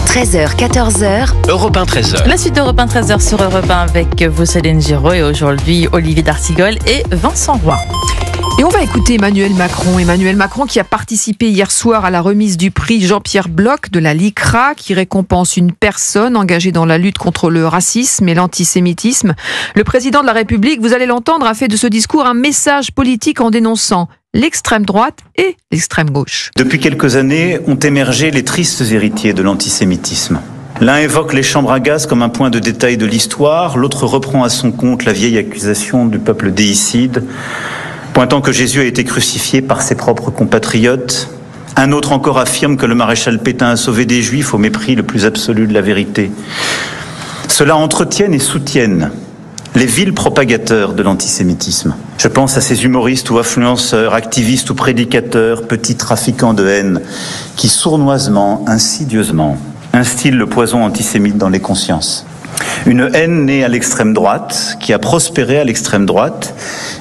13h, 14h. Europe 1, 13h. La suite d'Europe 1, 13h sur Europe 1 avec vous, Céline Giraud, et aujourd'hui Olivier d'Artigol et Vincent Roy. Et on va écouter Emmanuel Macron. Emmanuel Macron qui a participé hier soir à la remise du prix Jean-Pierre Bloch de la LICRA, qui récompense une personne engagée dans la lutte contre le racisme et l'antisémitisme. Le président de la République, vous allez l'entendre, a fait de ce discours un message politique en dénonçant l'extrême droite et l'extrême gauche. Depuis quelques années, ont émergé les tristes héritiers de l'antisémitisme. L'un évoque les chambres à gaz comme un point de détail de l'histoire, l'autre reprend à son compte la vieille accusation du peuple déicide, pointant que Jésus a été crucifié par ses propres compatriotes. Un autre encore affirme que le maréchal Pétain a sauvé des Juifs au mépris le plus absolu de la vérité. Cela entretiennent et soutiennent les vils propagateurs de l'antisémitisme. Je pense à ces humoristes ou influenceurs, activistes ou prédicateurs, petits trafiquants de haine, qui sournoisement, insidieusement, instillent le poison antisémite dans les consciences. Une haine née à l'extrême droite, qui a prospéré à l'extrême droite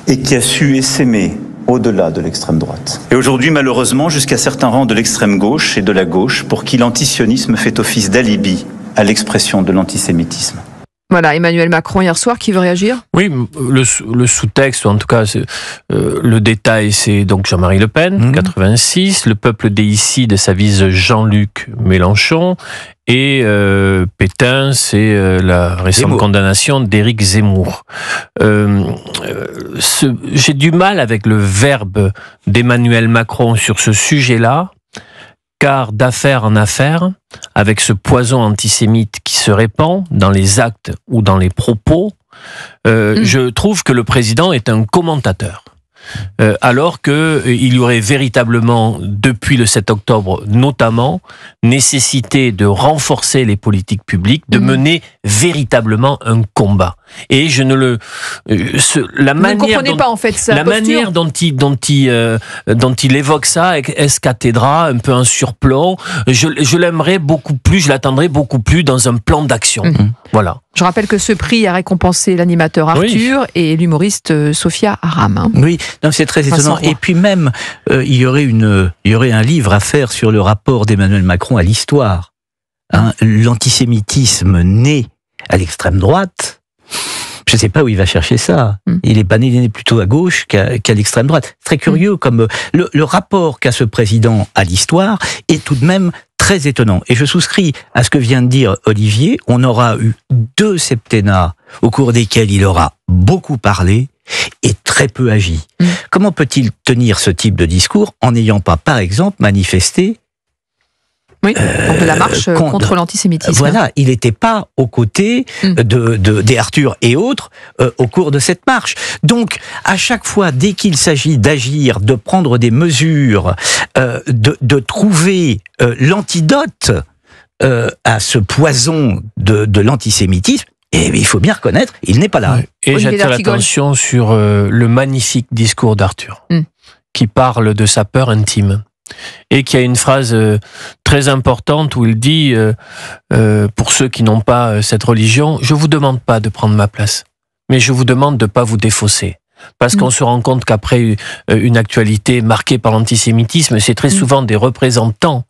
et qui a su essaimer au-delà de l'extrême droite. Et aujourd'hui, malheureusement, jusqu'à certains rangs de l'extrême gauche et de la gauche, pour qui l'antisionisme fait office d'alibi à l'expression de l'antisémitisme. Voilà, Emmanuel Macron hier soir, qui veut réagir ? Oui, le sous-texte, ou en tout cas le détail, c'est donc Jean-Marie Le Pen, 86, le peuple déicide, ça vise Jean-Luc Mélenchon, et Pétain, c'est la récente condamnation d'Éric Zemmour. J'ai du mal avec le verbe d'Emmanuel Macron sur ce sujet-là, car d'affaire en affaire, avec ce poison antisémite qui se répand dans les actes ou dans les propos, je trouve que le président est un commentateur. Alors qu'il y aurait véritablement, depuis le 7 octobre notamment, nécessité de renforcer les politiques publiques, de mener véritablement un combat. Et je ne le... la manière dont il évoque ça, ex cathedra, un peu un surplomb, je l'aimerais beaucoup plus, je l'attendrais beaucoup plus dans un plan d'action. Voilà. Je rappelle que ce prix a récompensé l'animateur Arthur et l'humoriste Sophia Aram. Oui, c'est très étonnant. Et puis même, il y aurait un livre à faire sur le rapport d'Emmanuel Macron à l'histoire. L'antisémitisme né à l'extrême droite, je ne sais pas où il va chercher ça. Il est pas né plutôt à gauche qu'à l'extrême droite. C'est très curieux, comme le rapport qu'a ce président à l'histoire est tout de même très étonnant. Et je souscris à ce que vient de dire Olivier. On aura eu 2 septennats au cours desquels il aura beaucoup parlé et très peu agi. Comment peut-il tenir ce type de discours en n'ayant pas, par exemple, manifesté de la marche contre l'antisémitisme. Voilà, il n'était pas aux côtés des Arthur et autres au cours de cette marche. Donc, à chaque fois, dès qu'il s'agit d'agir, de prendre des mesures, de trouver l'antidote à ce poison de l'antisémitisme, et il faut bien reconnaître, il n'est pas là. Et j'attire l'attention sur le magnifique discours d'Arthur, qui parle de sa peur intime. Et qui a une phrase très importante où il dit, pour ceux qui n'ont pas cette religion, je ne vous demande pas de prendre ma place, mais je vous demande de ne pas vous défausser. Parce qu'on se rend compte qu'après une actualité marquée par l'antisémitisme, c'est très souvent des représentants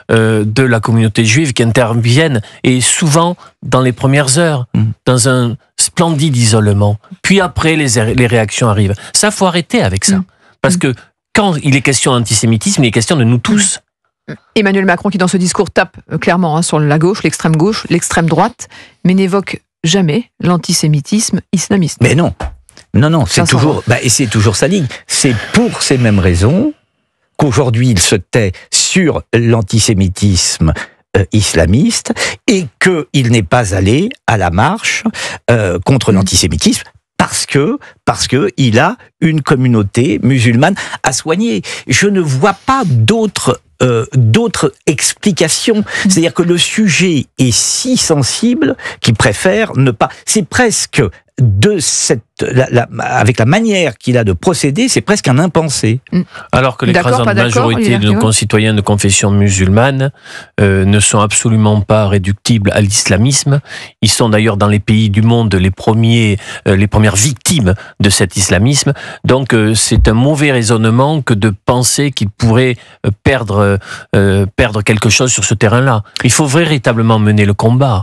de la communauté juive qui interviennent, et souvent dans les premières heures, dans un splendide isolement. Puis après, les réactions arrivent. Ça, faut arrêter avec ça. Parce que quand il est question d'antisémitisme, il est question de nous tous. Emmanuel Macron qui dans ce discours tape clairement sur la gauche, l'extrême droite, mais n'évoque jamais l'antisémitisme islamiste. Mais non, c'est toujours sa ligne. C'est pour ces mêmes raisons qu'aujourd'hui il se tait sur l'antisémitisme islamiste et qu'il n'est pas allé à la marche contre l'antisémitisme. Parce que il a une communauté musulmane à soigner. Je ne vois pas d'autres explications. C'est-à-dire que le sujet est si sensible qu'il préfère ne pas. C'est presque avec la manière qu'il a de procéder, c'est presque un impensé. Alors que l'écrasante majorité de nos concitoyens de confession musulmane ne sont absolument pas réductibles à l'islamisme. Ils sont d'ailleurs dans les pays du monde les premières victimes de cet islamisme. Donc c'est un mauvais raisonnement que de penser qu'ils pourraient perdre quelque chose sur ce terrain-là. Il faut véritablement mener le combat.